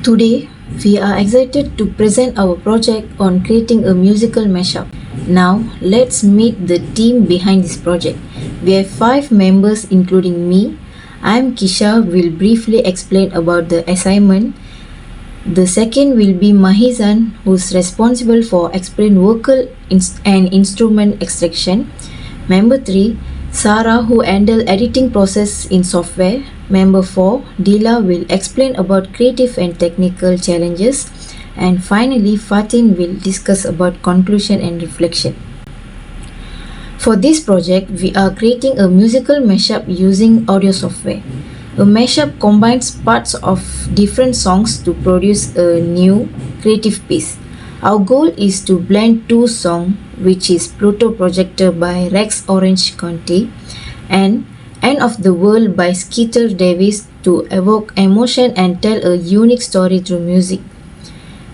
Today, we are excited to present our project on creating a musical mashup. Now, let's meet the team behind this project. We have 5 members including me. I'm Kisha, will briefly explain about the assignment. The second will be Mahizan, who's responsible for explain vocal and instrument extraction. Member 3, Sarah, who handle editing process in software. Member 4, Dila, will explain about creative and technical challenges. And finally, Fatin will discuss about conclusion and reflection. For this project, we are creating a musical mashup using audio software. A mashup combines parts of different songs to produce a new creative piece. Our goal is to blend 2 songs, which is Pluto Projector by Rex Orange County and End of the World by Skeeter Davis to evoke emotion and tell a unique story through music.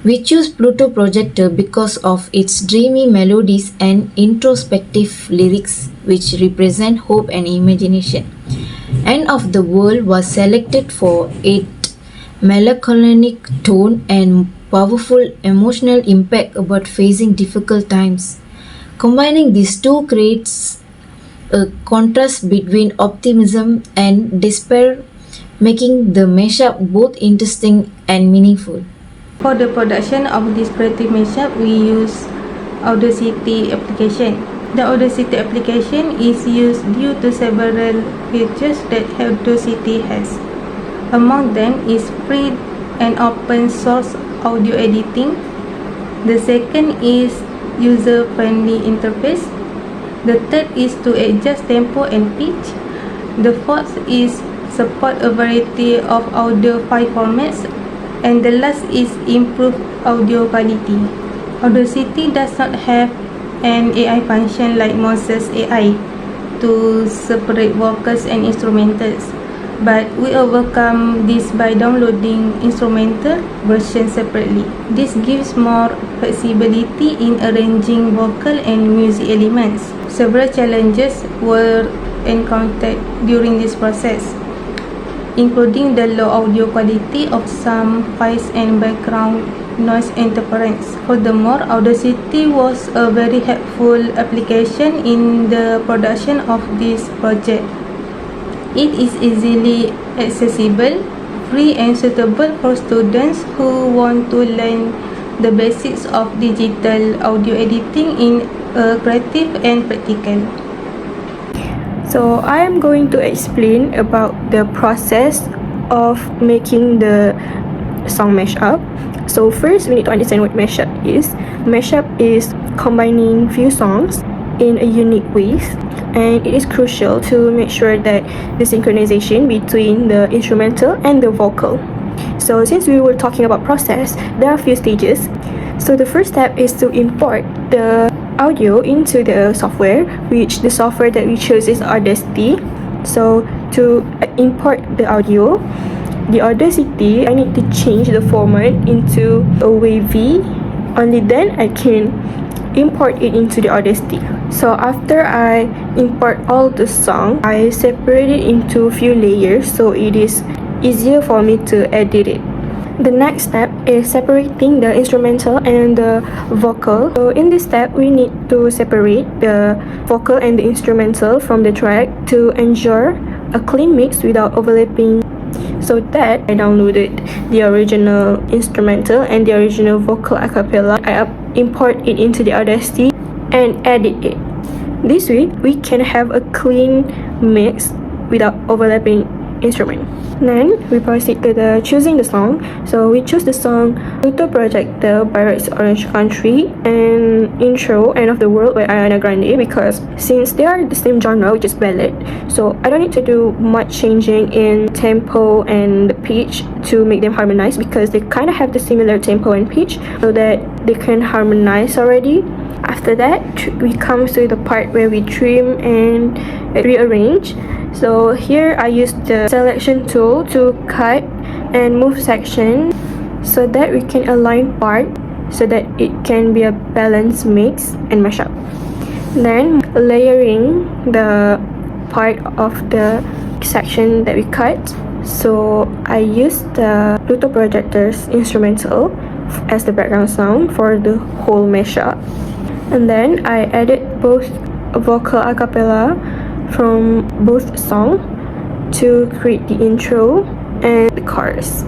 We choose Pluto Projector because of its dreamy melodies and introspective lyrics, which represent hope and imagination. End of the World was selected for its melancholic tone and powerful emotional impact about facing difficult times. Combining these two creates a contrast between optimism and despair, making the mashup both interesting and meaningful. For the production of this creative mashup, we use Audacity application. The Audacity application is used due to several features that Audacity has. Among them is free and open source audio editing. The second is user-friendly interface. The third is to adjust tempo and pitch. The fourth is support a variety of audio file formats. And the last is improved audio quality. Audacity does not have an AI function like Moses AI to separate vocals and instrumentals, but we overcome this by downloading instrumental versions separately. This gives more flexibility in arranging vocal and music elements. Several challenges were encountered during this process, including the low audio quality of some files and background noise interference. Furthermore, Audacity was a very helpful application in the production of this project. It is easily accessible, free and suitable for students who want to learn the basics of digital audio editing in a creative and practical. So I am going to explain about the process of making the song mashup. So first we need to understand what mashup is. Mashup is combining few songs in a unique way, and it is crucial to make sure that the synchronization between the instrumental and the vocal. So since we were talking about process, there are a few stages. So the first step is to import the audio into the software, which the software that we chose is Audacity. So to import the audio, the Audacity, I need to change the format into a wavy. Only then I can import it into the Audacity. So after I import all the song, I separate it into a few layers so it is easier for me to edit it. The next step is separating the instrumental and the vocal. So in this step, we need to separate the vocal and the instrumental from the track to ensure a clean mix without overlapping. So that I downloaded the original instrumental and the original vocal a cappella. I import it into the Audacity and edit it. This way, we can have a clean mix without overlapping instrument. Then we proceed to the choosing the song. So we choose the song Pluto Projector by Rex Orange Country and intro End of the World by Ariana Grande, because since they are the same genre, which is ballad, so I don't need to do much changing in tempo and the pitch to make them harmonize, because they kind of have the similar tempo and pitch, so that they can harmonize already. After that, we come to the part where we trim and rearrange. So here I use the selection tool to cut and move section so that we can align part so that it can be a balanced mix and mashup. Then layering the part of the section that we cut So I used the Pluto Projector's instrumental as the background sound for the whole mashup. And then I added both vocal a cappella from both songs to create the intro and the chorus.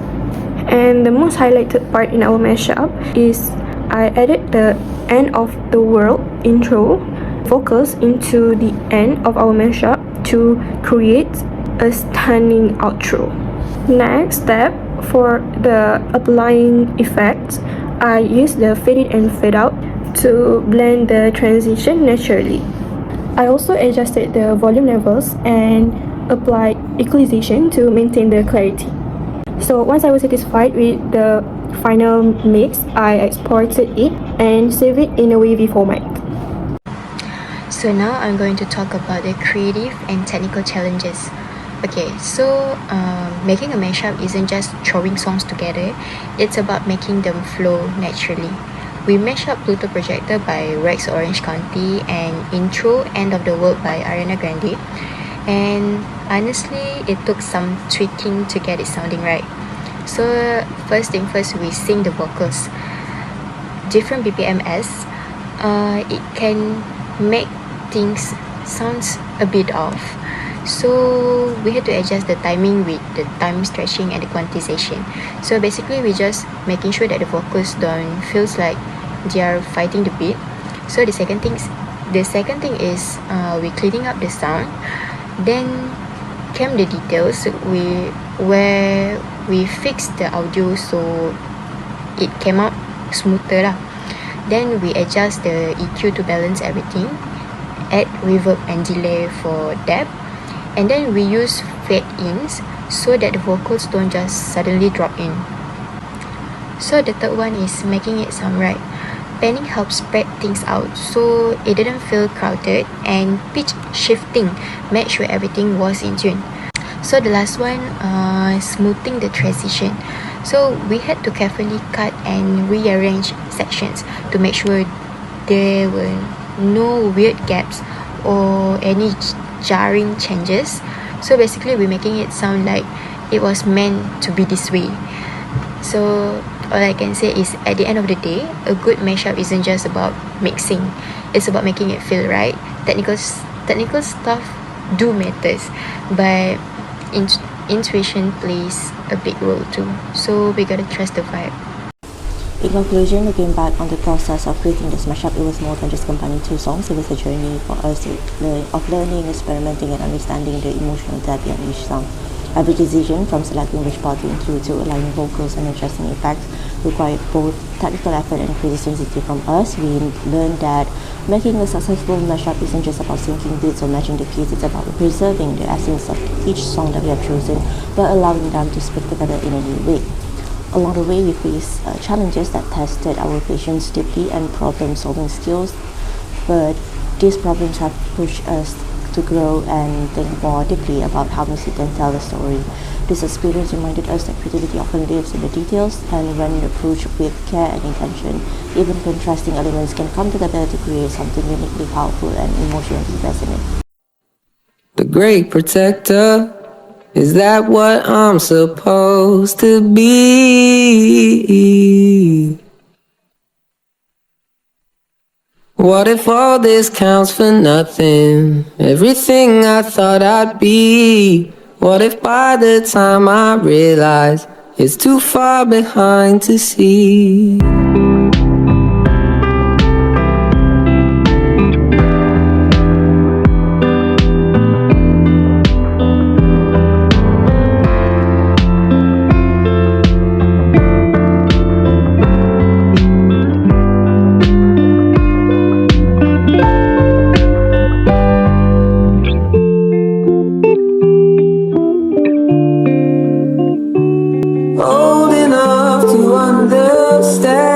And the most highlighted part in our mashup is I added the end of the world intro vocals into the end of our mashup to create a stunning outro. Next step, for the applying effects, I use the fade in and fade out to blend the transition naturally. I also adjusted the volume levels and applied equalization to maintain the clarity. So once I was satisfied with the final mix, I exported it and saved it in a wavy format. So now I'm going to talk about the creative and technical challenges. Okay, so making a mashup isn't just throwing songs together, it's about making them flow naturally. We mashed up Pluto Projector by Rex Orange County and Intro End of the World by Ariana Grande. And honestly, it took some tweaking to get it sounding right. So first thing first, we sing the vocals. Different BPMs, it can make things sounds a bit off. So we had to adjust the timing with the time stretching and the quantization. So basically, we just making sure that the vocals don't feels like they are fighting the beat. So the second thing is we cleaning up the sound. Then came the details where we fixed the audio so it came out smoother lah. Then we adjust the EQ to balance everything, add reverb and delay for depth, and then we use fade-ins so that the vocals don't just suddenly drop in. So the third one is making it sound right. Panning helps spread things out so it didn't feel crowded, and pitch shifting made sure everything was in tune. So the last one, smoothing the transition. So we had to carefully cut and rearrange sections to make sure there were no weird gaps or any jarring changes. So basically we're making it sound like it was meant to be this way. So all I can say is at the end of the day, a good mashup isn't just about mixing, it's about making it feel right. Technical stuff do matters, but intuition plays a big role too. So we gotta trust the vibe. In conclusion, looking back on the process of creating this mashup, it was more than just combining two songs. It was a journey for us of learning, experimenting, and understanding the emotional depth behind each song. Every decision, from selecting which part to include to aligning vocals and adjusting effects, required both technical effort and creative sensitivity from us. We learned that making a successful mashup isn't just about syncing beats or matching the keys, it's about preserving the essence of each song that we have chosen, but allowing them to speak together in a new way. Along the way, we faced challenges that tested our patience deeply and problem-solving skills, but these problems have pushed us to grow and think more deeply about how music can tell a story. This experience reminded us that creativity often lives in the details, and when approached with care and intention, even contrasting elements can come together to create something uniquely powerful and emotionally resonant. The great protector, is that what I'm supposed to be? What if all this counts for nothing? Everything I thought I'd be. What if by the time I realize it's too far behind to see? Old enough to understand